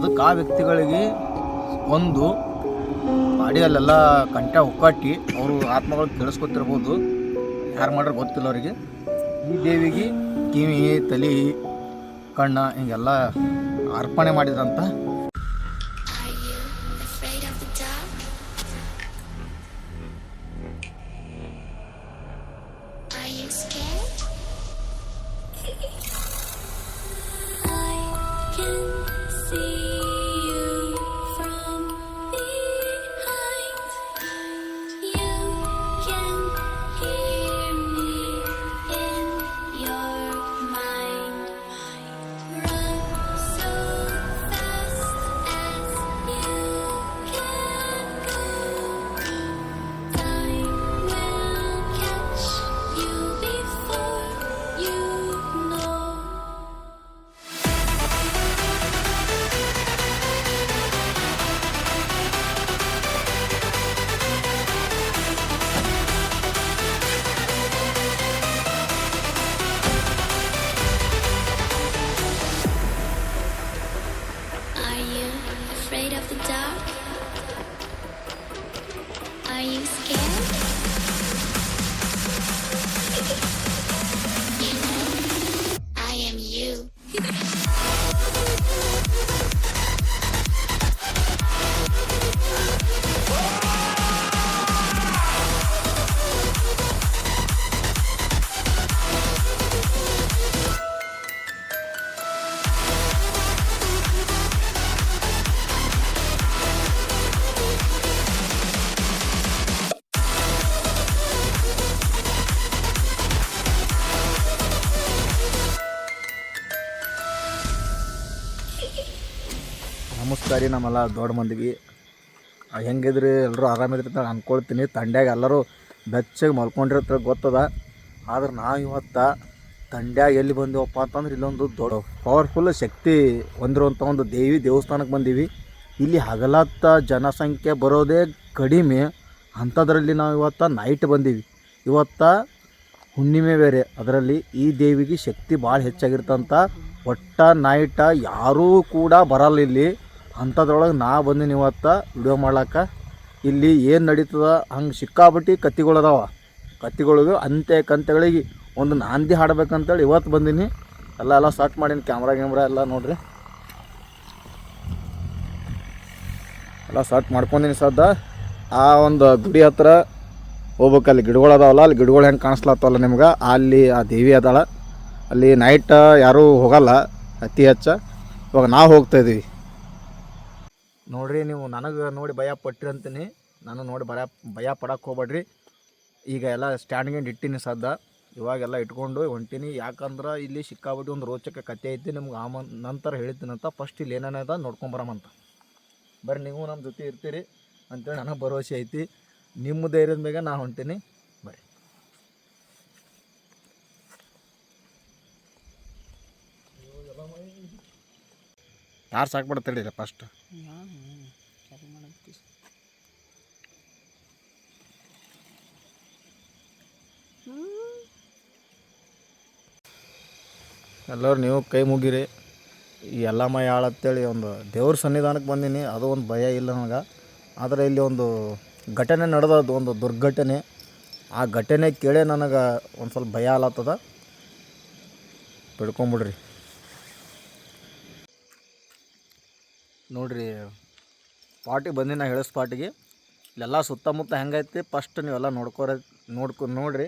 ಅದಕ್ಕೆ ಆ ವ್ಯಕ್ತಿಗಳಿಗೆ ಒಂದು ಬಾಡಿಯಲ್ಲೆಲ್ಲ ಕಂಠ ಒಕ್ಕಟ್ಟಿ ಅವರು ಆತ್ಮಗಳು ಕೇಳಿಸ್ಕೊತಿರ್ಬೋದು. ಯಾರು ಮಾಡ್ರೆ ಗೊತ್ತಿಲ್ಲ ಅವರಿಗೆ. ಈ ದೇವಿಗೆ ಕಿವಿ ತಲೆ ಕಣ್ಣ ಹಿಂಗೆಲ್ಲ ಅರ್ಪಣೆ ಮಾಡಿದ್ರಂತ. Afraid of the dark? Are you scared? You know, I am you. ನಮಸ್ಕಾರ ರೀ. ನಮ್ಮೆಲ್ಲ ದೊಡ್ಡ ಮಂದಿಗೆ ಹೆಂಗಿದ್ರಿ? ಎಲ್ಲರೂ ಆರಾಮಿದ್ರಿ ಅಂದ್ಕೊಳ್ತೀನಿ. ತಂಡ್ಯಾಗ ಎಲ್ಲರೂ ಬೆಚ್ಚಗೆ ಮಲ್ಕೊಂಡಿರ್ತಾರೆ ಗೊತ್ತದ. ಆದ್ರೆ ನಾವು ಇವತ್ತು ತಂಡ್ಯಾಗ ಎಲ್ಲಿ ಬಂದೀವಪ್ಪ ಅಂತಂದ್ರೆ ಇಲ್ಲೊಂದು ದೊಡ್ಡ ಪವರ್ಫುಲ್ ಶಕ್ತಿ ಹೊಂದಿರುವಂಥ ಒಂದು ದೇವಸ್ಥಾನಕ್ಕೆ ಬಂದೀವಿ. ಇಲ್ಲಿ ಹಗಲತ್ತ ಜನಸಂಖ್ಯೆ ಬರೋದೇ ಕಡಿಮೆ. ಅಂಥದ್ರಲ್ಲಿ ನಾವು ಇವತ್ತು ನೈಟ್ ಬಂದೀವಿ. ಇವತ್ತು ಹುಣ್ಣಿಮೆ ಬೇರೆ, ಅದರಲ್ಲಿ ಈ ದೇವಿಗೆ ಶಕ್ತಿ ಭಾಳ ಹೆಚ್ಚಾಗಿರ್ತಂತ. ಒಟ್ಟ ನೈಟ ಯಾರೂ ಕೂಡ ಬರಲ್ಲ ಇಲ್ಲಿ. ಅಂಥದ್ರೊಳಗೆ ನಾ ಬಂದೀನಿ ಇವತ್ತು ವಿಡಿಯೋ ಮಾಡ್ಲಿಕ್ಕೆ. ಇಲ್ಲಿ ಏನು ನಡೀತದ ಹಂಗೆ ಸಿಕ್ಕಾಬಿಟ್ಟು ಕತ್ತಿಗಳದಾವ. ಕತ್ತಿಗಳಿಗೆ ಕಂತೆಗಳಿಗೆ ಒಂದು ನಾಂದಿ ಹಾಡಬೇಕಂತೇಳಿ ಇವತ್ತು ಬಂದೀನಿ. ಎಲ್ಲ ಸ್ಟಾರ್ಟ್ ಮಾಡೀನಿ. ಕ್ಯಾಮ್ರಾ ಎಲ್ಲ ನೋಡ್ರಿ, ಎಲ್ಲ ಸ್ಟಾರ್ಟ್ ಮಾಡ್ಕೊಂಡೀನಿ. ಸದ್ದ ಆ ಒಂದು ಗುಡಿ ಹತ್ರ ಹೋಗ್ಬೇಕು. ಅಲ್ಲಿ ಗಿಡಗಳು ಅದಾವಲ್ಲ, ಅಲ್ಲಿ ಗಿಡಗಳು ಹೆಂಗೆ ಕಾಣಿಸ್ಲತ್ತವಲ್ಲ ನಿಮ್ಗೆ, ಅಲ್ಲಿ ಆ ದೇವಿ ಅದಾಳ. ಅಲ್ಲಿ ನೈಟ್ ಯಾರೂ ಹೋಗಲ್ಲ ಅತಿ ಹೆಚ್ಚು. ಇವಾಗ ನಾವು ಹೋಗ್ತಾಯಿದ್ದೀವಿ ನೋಡ್ರಿ. ನೀವು ನನಗೆ ನೋಡಿ ಭಯ ಪಟ್ಟಿರಿ ಅಂತೀನಿ. ನಾನು ನೋಡಿ ಭಯ ಪಡಕ್ಕೆ ಹೋಗ್ಬೇಡ್ರಿ. ಈಗ ಎಲ್ಲ ಸ್ಟ್ಯಾಂಡ್ಗಿಂಡ್ ಇಟ್ಟಿನಿ ಸದ್ದ. ಇವಾಗೆಲ್ಲ ಇಟ್ಕೊಂಡು ಹೊಂಟೀನಿ. ಯಾಕಂದ್ರೆ ಇಲ್ಲಿ ಸಿಕ್ಕಾಬಿಟ್ಟು ಒಂದು ರೋಚಕ ಕಥೆ ಐತಿ. ನಿಮ್ಗೆ ನಂತರ ಹೇಳ್ತೀನಂತ. ಫಸ್ಟ್ ಇಲ್ಲಿ ಏನೇನದ ನೋಡ್ಕೊಂಬರಮಂತ. ಬರ್ರಿ, ನೀವು ನಮ್ಮ ಜೊತೆ ಇರ್ತೀರಿ ಅಂತೇಳಿ ನನಗೆ ಭರವಸೆ ಐತಿ. ನಿಮ್ಮ ಧೈರ್ಯದ ಮೇಲೆ ನಾನು ಹೊಂಟೀನಿ. ಬರ್ರಿ. ಯಾರು ಸಾಕ್ಬಿಡ್ತಾಯಿಲ್ಲ ಫಸ್ಟ್. ಎಲ್ಲರೂ ನೀವು ಕೈ ಮುಗಿರಿ. ಈ ಎಲ್ಲಮ್ಮ ಯಾಳು ಅಂತೇಳಿ ಒಂದು ದೇವ್ರ ಸನ್ನಿಧಾನಕ್ಕೆ ಬಂದೀನಿ. ಅದು ಒಂದು ಭಯ ಇಲ್ಲ ನನಗೆ. ಆದರೆ ಇಲ್ಲಿ ಒಂದು ಘಟನೆ ನಡೆದದ್ದು, ಒಂದು ದುರ್ಘಟನೆ. ಆ ಘಟನೆ ಕೇಳೇ ನನಗೆ ಒಂದು ಸ್ವಲ್ಪ ಭಯ ಆಲತ್ತದ. ಬಿಡ್ಕೊಂಬಿಡ್ರಿ. ನೋಡಿರಿ, ಸ್ಪಾಟಿಗೆ ಬಂದು ನಾ ಹೇಳೋ ಸ್ಪಾಟಿಗೆ ಇಲ್ಲೆಲ್ಲ ಸುತ್ತಮುತ್ತ ಹೆಂಗೈತಿ ಫಸ್ಟ್ ನೀವೆಲ್ಲ ನೋಡ್ರಿ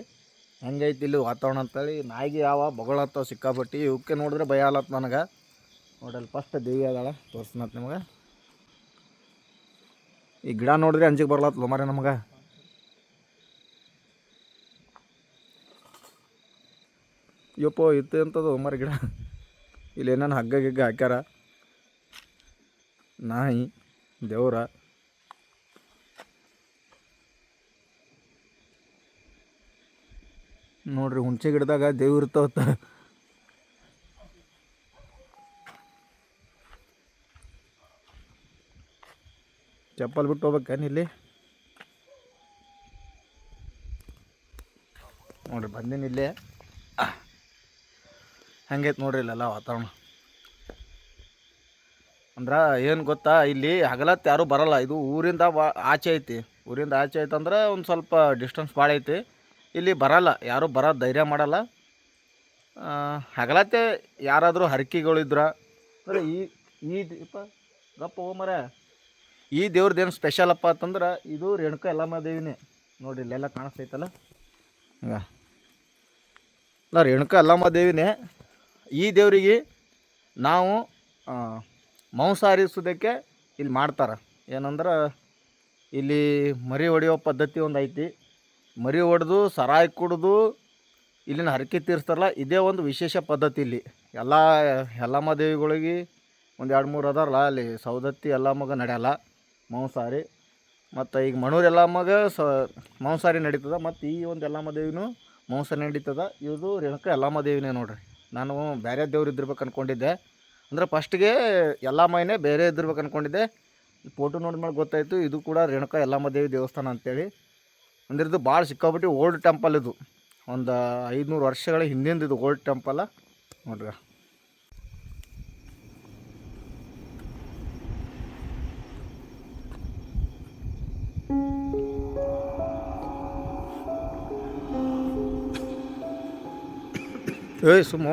ಹೆಂಗೈತಿ ಇಲ್ಲಿ ವಾತಾವರಣ ಅಂತೇಳಿ. ನಾಯಿಗೆ ಯಾವ ಬಗಳತ್ತವ ಸಿಕ್ಕಾಪಟ್ಟಿ. ಇವಕ್ಕೆ ನೋಡಿದ್ರೆ ಭಯ ಆಲತ್ತ ನನಗೆ. ನೋಡಲ್ಲಿ ಫಸ್ಟ್ ದೇವಿ ಅದಾಳ, ತೋರಿಸ್ನತ್ ನಿಮಗೆ. ಈ ಗಿಡ ನೋಡಿದ್ರೆ ಅಂಜಿಗೆ ಬರ್ಲತ್ತಲ್ಲ ಮರೆ ನಮಗೆ. ಯಪ್ಪೋ ಇತ್ತು ಅಂತದು ಮರ ಗಿಡ. ಇಲ್ಲಿ ಏನೇನು ಹಗ್ಗ ಗಿಗ್ಗ ಹಾಕ್ಯಾರ. ನಾಯಿ ದೇವ್ರ ನೋಡ್ರಿ. ಹುಣಸೆ ಗಿಡದಾಗ ದೇವ್ರು ಇರ್ತಾವತ್ತ. ಚಪ್ಪಲ್ ಬಿಟ್ಟು ಹೋಗ್ಬೇಕೇನು ಇಲ್ಲಿ? ನೋಡ್ರಿ ಬಂದೀನಿ ಇಲ್ಲೇ. ಹೆಂಗೈತೆ ನೋಡ್ರಿ ಇಲ್ಲೆಲ್ಲ ವಾತಾವರಣ. ಅಂದ್ರೆ ಏನು ಗೊತ್ತಾ, ಇಲ್ಲಿ ಹಗಲತ್ತು ಯಾರೂ ಬರಲ್ಲ. ಇದು ಊರಿಂದ ಆಚೆ ಐತಿ. ಊರಿಂದ ಆಚೆ ಐತಂದ್ರೆ ಒಂದು ಸ್ವಲ್ಪ ಡಿಸ್ಟೆನ್ಸ್ ಭಾಳ ಐತಿ. ಇಲ್ಲಿ ಬರಲ್ಲ, ಯಾರೂ ಬರೋದು ಧೈರ್ಯ ಮಾಡಲ್ಲ. ಹಗಲತ್ತೆ ಯಾರಾದರೂ ಹರಕೆಗಳಿದ್ರೆ ಅಂದರೆ ಈ ದೀಪ ಗಪ್ಪ ಮರ ಈ ದೇವ್ರದ್ದೇನು ಸ್ಪೆಷಲಪ್ಪ ಅಂತಂದ್ರೆ ಇದು ರೇಣುಕಾ ಯಲ್ಲಮ್ಮ ದೇವಿನೇ. ನೋಡಿರಿ ಇಲ್ಲೆಲ್ಲ ಕಾಣಿಸ್ತೈತಲ್ಲ, ಹಂಗ ಇಲ್ಲ ರೇಣುಕಾ ಯಲ್ಲಮ್ಮ ದೇವಿನೇ. ಈ ದೇವರಿಗೆ ನಾವು ಮಾಂಸಾಹಾರಿಸೋದಕ್ಕೆ ಇಲ್ಲಿ ಮಾಡ್ತಾರೆ. ಏನಂದ್ರೆ ಇಲ್ಲಿ ಮರಿ ಹೊಡೆಯೋ ಪದ್ಧತಿ ಒಂದು ಐತಿ. ಮರಿ ಹೊಡೆದು ಸರಾಯಿ ಕುಡಿದು ಇಲ್ಲಿನ ಹರಕೆ ತೀರಿಸ್ತಾರಲ್ಲ, ಇದೇ ಒಂದು ವಿಶೇಷ ಪದ್ಧತಿ ಇಲ್ಲಿ. ಎಲ್ಲ ಯಲ್ಲಮ್ಮ ದೇವಿಗಳಿಗೆ ಒಂದು 2-3 ಅದಾರಲ್ಲ, ಅಲ್ಲಿ ಸೌದತ್ತಿ ಯಲ್ಲಮ್ಮಗೆ ನಡೆಯಲ್ಲ ಮಾಂಸಾಹಾರಿ. ಮತ್ತು ಈಗ ಮಣೂರು ಯಲ್ಲಮ್ಮಗೆ ಮಾಂಸಾಹಾರಿ ನಡೀತದೆ. ಮತ್ತು ಈ ಒಂದು ಯಲ್ಲಮ್ಮ ದೇವಿನೂ ಮಾಂಸಾಹಾರಿ ನಡೀತದೆ. ಇದು ರೇಣುಕಾ ಯಲ್ಲಮ್ಮ ದೇವಿನೇ ನೋಡ್ರಿ. ನಾನು ಬೇರೆ ದೇವ್ರು ಇದ್ದಿರ್ಬೇಕು ಅಂದ್ಕೊಂಡಿದ್ದೆ. ಅಂದರೆ ಫಸ್ಟಿಗೆ ಯಲ್ಲಮ್ಮನೇ ಬೇರೆ ಇದ್ದಿರ್ಬೇಕು ಅಂದ್ಕೊಂಡಿದ್ದೆ. ಫೋಟೋ ನೋಡಿದ್ಮೇಲೆ ಗೊತ್ತಾಯಿತು ಇದು ಕೂಡ ರೇಣುಕಾ ಯಲ್ಲಮ್ಮ ದೇವಿ ದೇವಸ್ಥಾನ ಅಂತೇಳಿ. ಅಂದ್ರೆ ಇದು ಭಾಳ ಸಿಕ್ಕಾಬಿಟ್ಟು ಓಲ್ಡ್ ಟೆಂಪಲ್. ಇದು ಒಂದು 500 ವರ್ಷಗಳ ಹಿಂದಿಂದ ಇದು ಓಲ್ಡ್ ಟೆಂಪಲ್ ನೋಡ್ರಿ. ಸುಮ್ಮ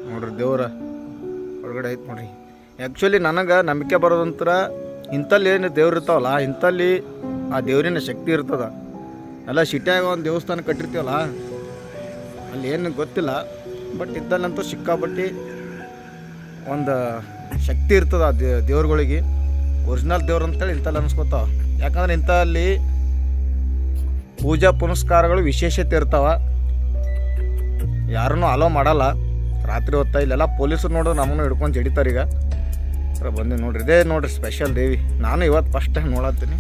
ನೋಡ್ರಿ ದೇವ್ರ ಹೊರಗಡೆ ಐತೆ ನೋಡ್ರಿ. ಆ್ಯಕ್ಚುಲಿ ನನಗೆ ನಂಬಿಕೆ ಬರೋದಂತರ ಇಂಥಲ್ಲಿ ಏನು ದೇವ್ರು ಇರ್ತಾವಲ್ಲ, ಇಂಥಲ್ಲಿ ಆ ದೇವ್ರಿನ ಶಕ್ತಿ ಇರ್ತದೆ. ಎಲ್ಲ ಸಿಟಿಯಾಗ ಒಂದು ದೇವಸ್ಥಾನ ಕಟ್ಟಿರ್ತೀವಲ್ಲ, ಅಲ್ಲಿ ಏನು ಗೊತ್ತಿಲ್ಲ. ಬಟ್ ಇದ್ದಲ್ಲಂತೂ ಸಿಕ್ಕಾಬಟ್ಟಿ ಒಂದು ಶಕ್ತಿ ಇರ್ತದೆ ಆ ದೇವ್ರುಗಳಿಗೆ. ಒರಿಜಿನಲ್ ದೇವ್ರು ಅಂತೇಳಿ ಇಂಥಲ್ಲಿ ಅನ್ಸ್ಕೊತಾವ. ಯಾಕಂದ್ರೆ ಇಂಥಲ್ಲಿ ಪೂಜಾ ಪುನಸ್ಕಾರಗಳು ವಿಶೇಷತೆ ಇರ್ತಾವೆ. ಯಾರನ್ನೂ ಅಲೋ ಮಾಡಲ್ಲ ರಾತ್ರಿ ಹೊತ್ತ. ಇಲ್ಲೆಲ್ಲ ಪೊಲೀಸರು ನೋಡಿದ್ರೆ ನಮ್ಮನ್ನು ಹಿಡ್ಕೊಂಡು ಜಡಿತಾರೆ. ಈಗ ಬಂದು ನೋಡ್ರಿ, ಇದೇ ನೋಡ್ರಿ ಸ್ಪೆಷಲ್ ದೇವಿ. ನಾನು ಇವತ್ತು ಫಸ್ಟ್ ಟೈಮ್ ನೋಡತ್ತೀನಿ.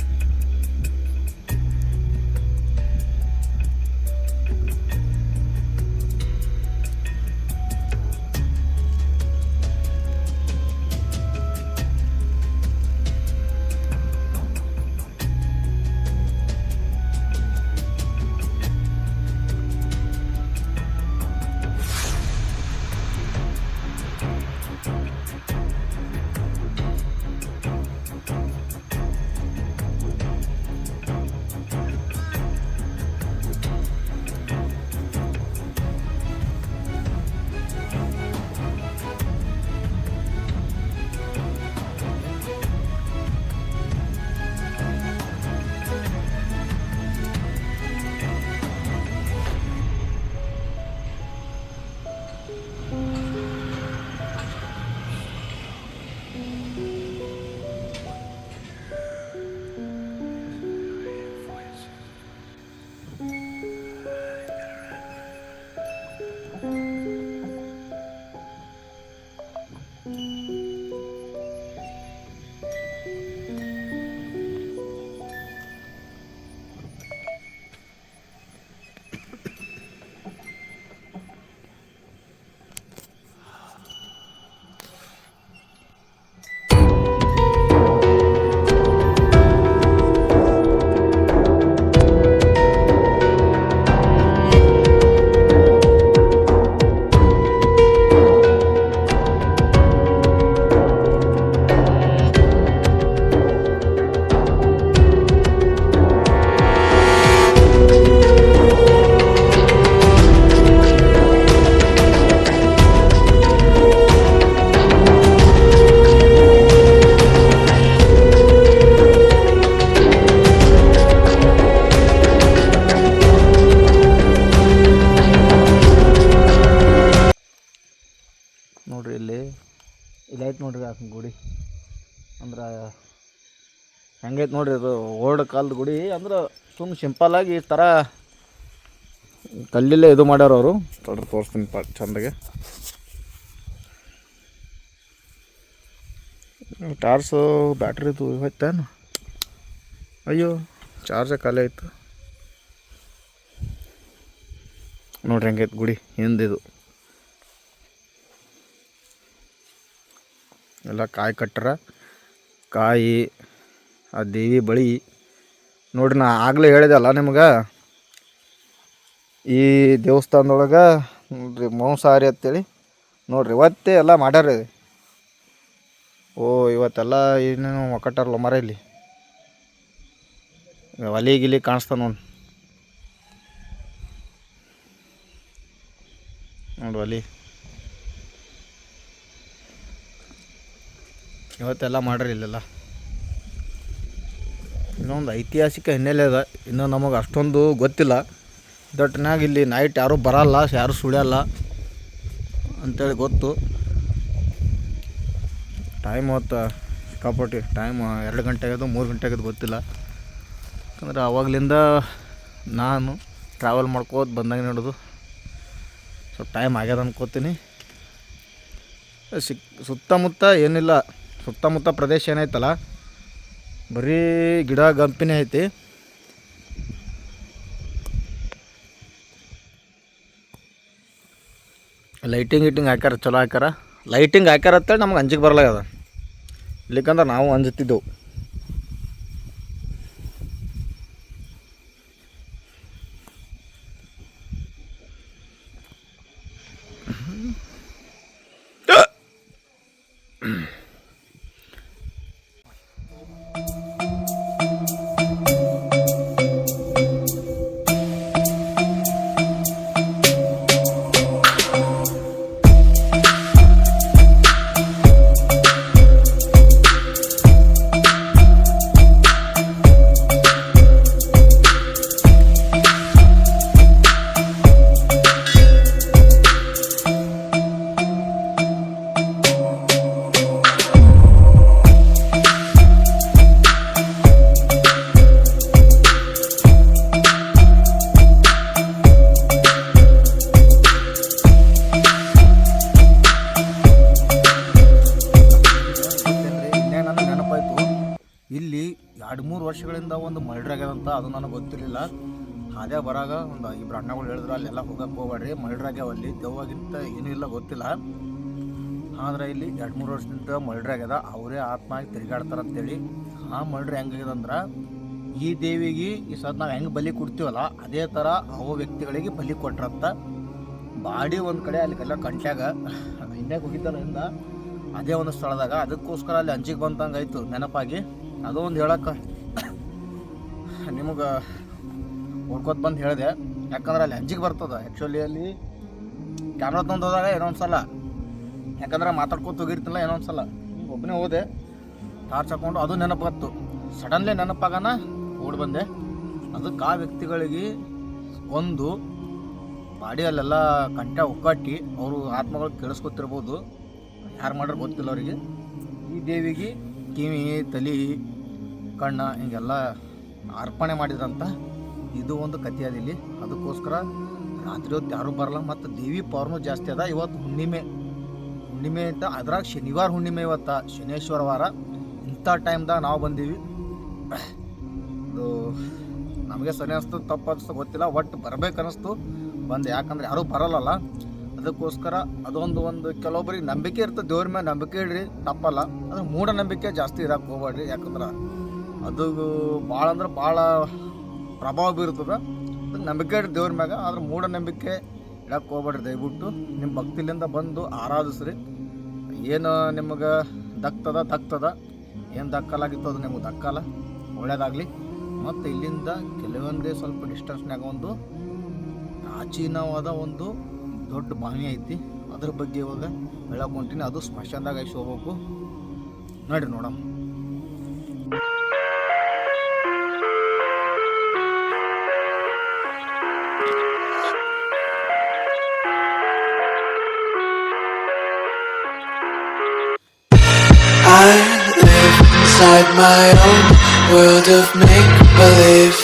ನೋಡ್ರಿ ಇಲ್ಲಿ ಐತೆ ನೋಡ್ರಿ ಆ ಗುಡಿ. ಅಂದ್ರೆ ಹೆಂಗೈತೆ ನೋಡ್ರಿ, ಅದು ಓಲ್ಡ್ ಕಾಲದ ಗುಡಿ. ಅಂದ್ರೆ ಸುಮ್ಮನೆ ಸಿಂಪಲ್ಲಾಗಿ ಈ ಥರ ಕಲ್ಲಲ್ಲೇ ಇದು ಮಾಡ್ಯಾರ ಅವರು. ತೋರಿಸ್ತೀನಿ ಚಂದಾಗೆ. ಟಾರ್ಸು ಬ್ಯಾಟ್ರಿದು ಹೋಯ್ತೇನು? ಅಯ್ಯೋ ಚಾರ್ಜೇ ಖಾಲಿ ಆಯಿತು. ನೋಡ್ರಿ ಹೆಂಗೈತೆ ಗುಡಿ ಹಿಂದಿದು. ಎಲ್ಲ ಕಾಯಿ ಕಟ್ಟರ, ಕಾಯಿ ಆ ದೇವಿ ಬಳಿ ನೋಡ್ರಿ. ನಾ ಆಗಲೇ ಹೇಳಿದೆಲ್ಲ ನಿಮ್ಗೆ, ಈ ದೇವಸ್ಥಾನದೊಳಗೆ ನೋಡ್ರಿ ಮಾಂಸಾಹಾರಿ ಅಂತೇಳಿ ನೋಡ್ರಿ ಇವತ್ತೇ ಎಲ್ಲ ಮಾಡ್ಯಾರ. ಓ ಇವತ್ತೆಲ್ಲ ಏನೇನು ಒಕ್ಕಟ್ಟಾರಲ್ಲ ಮರ ಇಲ್ಲಿ ಒಲಿ ಗಿಲಿ ಕಾಣಿಸ್ತಾವ ನೋಡಿ ಒಲಿ ಇವತ್ತೆಲ್ಲ ಮಾಡ್ರಿ ಇಲ್ಲೆಲ್ಲ. ಇನ್ನೊಂದು ಐತಿಹಾಸಿಕ ಹಿನ್ನೆಲೆ ಅದ, ಇನ್ನೂ ನಮಗೆ ಅಷ್ಟೊಂದು ಗೊತ್ತಿಲ್ಲ. ದೊಡ್ಡನಾಗ ಇಲ್ಲಿ ನೈಟ್ ಯಾರೂ ಬರಲ್ಲ, ಯಾರೂ ಸುಳಿಯಲ್ಲ ಅಂಥೇಳಿ ಗೊತ್ತು. ಟೈಮ್ ಹೊತ್ತು ಸಿಕ್ಕಾಪಟ್ಟಿ ಟೈಮ್ 2 ಗಂಟೆ ಆಗೋದು 3 ಗಂಟೆ ಆಗೋದು ಗೊತ್ತಿಲ್ಲ. ಯಾಕಂದ್ರೆ ಆವಾಗಲಿಂದ ನಾನು ಟ್ರಾವೆಲ್ ಮಾಡ್ಕೋತ ಬಂದಾಗ ನೋಡೋದು ಸ್ವಲ್ಪ ಟೈಮ್ ಆಗ್ಯದ ಅನ್ಕೋತೀನಿ. ಸುತ್ತಮುತ್ತ ಏನಿಲ್ಲ, ಸುತ್ತಮುತ್ತ ಪ್ರದೇಶ ಏನೈತಲ್ಲ ಬರೀ ಗಿಡ ಗಂಪಿನೇ ಐತಿ. ಲೈಟಿಂಗ್ ಹಾಕ್ಯಾರ, ಚಲೋ ಹಾಕ್ಯಾರ. ಲೈಟಿಂಗ್ ಹಾಕ್ಯಾರ ಅಂತೇಳಿ ನಮ್ಗೆ ಅಂಜಿಕೆ ಬರಲಾಗದ, ಇಲ್ಲಿಕಂದ್ರೆ ನಾವು ಅಂಜುತ್ತಿದ್ದೆವು. ಇಲ್ಲಿ 2-3 ವರ್ಷಗಳಿಂದ ಒಂದು ಮರ್ಡರ್ ಆಗ್ಯದಂತ, ಅದು ನನಗೆ ಗೊತ್ತಿರಲಿಲ್ಲ. ಅದೇ ಬರಾಗ ಒಂದು 2 ಅಣ್ಣಗಳು ಹೇಳಿದ್ರು ಅಲ್ಲೆಲ್ಲ ಹೋಗಕ್ಕೆ ಹೋಗ್ಬೇಡ್ರಿ, ಮರ್ಡರ್ ಆಗ್ಯಾವ ಅಲ್ಲಿ, ದೆವ್ವಾಗಿಂತ ಏನೂ ಇಲ್ಲ ಗೊತ್ತಿಲ್ಲ. ಆದ್ರೆ ಇಲ್ಲಿ 2-3 ವರ್ಷದಿಂದ ಮರ್ಡರ್ ಆಗ್ಯದ, ಅವರೇ ಆತ್ಮ ಆಗಿ ತಿರುಗಾಡ್ತಾರಂತೇಳಿ. ಆ ಮರ್ಡರ್ ಹೆಂಗಾಗ್ಯದಂದ್ರೆ ಈ ದೇವಿಗೆ ಈ ಸದ್ ನಾವು ಹೆಂಗೆ ಬಲಿ ಕೊಡ್ತೀವಲ್ಲ ಅದೇ ಥರ ಅವ ವ್ಯಕ್ತಿಗಳಿಗೆ ಬಲಿ ಕೊಟ್ರಂತ. ಬಾಡಿ ಒಂದು ಕಡೆ ಅಲ್ಲಿಗೆಲ್ಲ ಕಂಟ್ಯಾಗ ಹಿಂದ್ಯಾಗ ಹೋಗಿದ್ದಾರಿಂದ ಅದೇ ಒಂದು ಸ್ಥಳದಾಗ, ಅದಕ್ಕೋಸ್ಕರ ಅಲ್ಲಿ ಅಂಜಿಗೆ ಬಂದಂಗೆ ಆಯಿತು ನೆನಪಾಗಿ. ಅದು ಒಂದು ಹೇಳಕ್ಕೆ ನಿಮಗೆ ಹೊಡ್ಕೋತ ಬಂದು ಹೇಳಿದೆ, ಯಾಕಂದ್ರೆ ಅಲ್ಲಿ ಅಂಜಿಗೆ ಬರ್ತದೆ. ಆ್ಯಕ್ಚುಲಿ ಅಲ್ಲಿ ಕ್ಯಾಮ್ರಾ ತಂದು ಹೋದಾಗ ಏನೋ ಒಂದು ಸಲ, ಯಾಕಂದ್ರೆ ಮಾತಾಡ್ಕೊತ ಹೋಗಿರ್ತಿಲ್ಲ, ಏನೋ ಒಂದು ಸಲ ಒಬ್ಬನೇ ಹೋದೆ ಟಾರ್ಚ್ ಹಾಕ್ಕೊಂಡು, ಅದು ನೆನಪಾಗತ್ತು. ಸಡನ್ಲಿ ನೆನಪಾಗನ ಓಡಿ ಬಂದೆ. ಅದಕ್ಕೆ ಆ ವ್ಯಕ್ತಿಗಳಿಗೆ ಒಂದು ಬಾಡಿಯಲ್ಲೆಲ್ಲ ಕಂಟೆ ಒಕ್ಕಟ್ಟಿ ಅವರು ಆತ್ಮಗಳು ಕೇಳಿಸ್ಕೊತಿರ್ಬೋದು, ಯಾರು ಮಾಡ್ರೆ ಗೊತ್ತಿಲ್ಲ ಅವರಿಗೆ. ಈ ದೇವಿಗೆ ಕಿವಿ, ತಲೆ, ಕಣ್ಣ ಹಿಂಗೆಲ್ಲ ಅರ್ಪಣೆ ಮಾಡಿದ್ರಂತ. ಇದು ಒಂದು ಕಥೆ ಅದ ಇಲ್ಲಿ. ಅದಕ್ಕೋಸ್ಕರ ರಾತ್ರಿ ಹೊತ್ತು ಯಾರೂ ಬರಲ್ಲ. ಮತ್ತು ದೇವಿ ಪವರ್ನೂ ಜಾಸ್ತಿ ಅದ. ಇವತ್ತು ಹುಣ್ಣಿಮೆ ಅಂತ, ಅದ್ರಾಗ ಶನಿವಾರ ಹುಣ್ಣಿಮೆ, ಇವತ್ತು ಶನೇಶ್ವರ ವಾರ. ಇಂಥ ಟೈಮ್ದಾಗ ನಾವು ಬಂದೀವಿ. ಅದು ನಮಗೆ ಸರಿ ಅನಿಸ್ತು ತಪ್ಪು ಅನಿಸ್ತು ಗೊತ್ತಿಲ್ಲ, ಒಟ್ಟು ಬರ್ಬೇಕು ಅನ್ನಿಸ್ತು ಬಂದು. ಯಾಕಂದ್ರೆ ಯಾರೂ ಬರಲ್ಲಲ್ಲ, ಅದಕ್ಕೋಸ್ಕರ ಅದೊಂದು ಕೆಲವೊಬ್ಬರಿಗೆ ನಂಬಿಕೆ ಇರ್ತದೆ, ದೇವ್ರ ಮೇಲೆ ನಂಬಿಕೆ ಇಡ್ರಿ, ತಪ್ಪಲ್ಲ. ಅದು ಮೂಢನಂಬಿಕೆ ಜಾಸ್ತಿ ಇರಕ್ಕೆ ಹೋಗ್ಬೇಡ್ರಿ. ಯಾಕಂದ್ರೆ ಅದು ಭಾಳ ಅಂದ್ರೆ ಭಾಳ ಪ್ರಭಾವ ಬೀರ್ತದೆ. ಅದಕ್ಕೆ ನಂಬಿಕೆ ಇಡ್ರಿ ದೇವ್ರ ಮ್ಯಾಗ, ಆದ್ರೆ ಮೂಢನಂಬಿಕೆ ಇಡಕ್ಕೆ ಹೋಗ್ಬೇಡ್ರಿ. ದಯವಿಟ್ಟು ನಿಮ್ಮ ಭಕ್ತಿಲಿಂದ ಬಂದು ಆರಾಧಿಸ್ರಿ. ಏನು ನಿಮಗೆ ದಕ್ತದ, ಏನು ದಕ್ಕಲಾಗಿತ್ತು ಅದು ನಿಮಗೆ ದಕ್ಕಲ್ಲ. ಒಳ್ಳೇದಾಗಲಿ. ಮತ್ತು ಇಲ್ಲಿಂದ ಕೆಲವೊಂದೇ ಸ್ವಲ್ಪ ಡಿಸ್ಟೆನ್ಸ್ನಾಗ ಒಂದು ಪ್ರಾಚೀನವಾದ ಒಂದು ದೊಡ್ಡ ಬಾವಿ ಐತಿ, ಅದ್ರ ಬಗ್ಗೆ ಇವಾಗ ಹೇಳಕ್ಕೆ ಹೊಂಟೀನಿ. ಅದು ಸ್ಮಶಾನದಾಗ ಐಸಿ ಹೋಗ್ಬೇಕು, ನೋಡ್ರಿ ನೋಡಮ್ಮ. I live inside my own world of make-believe.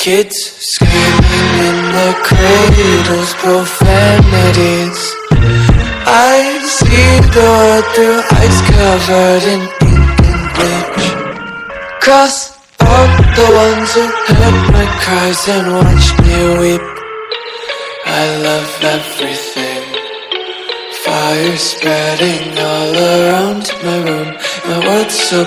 Kids screaming in the cradles, profanities. I see the world through ice covered in ink and bleach. Cross out the ones who heard my cries and watched me weep. I love everything. Fire spreading all around my room. My world's so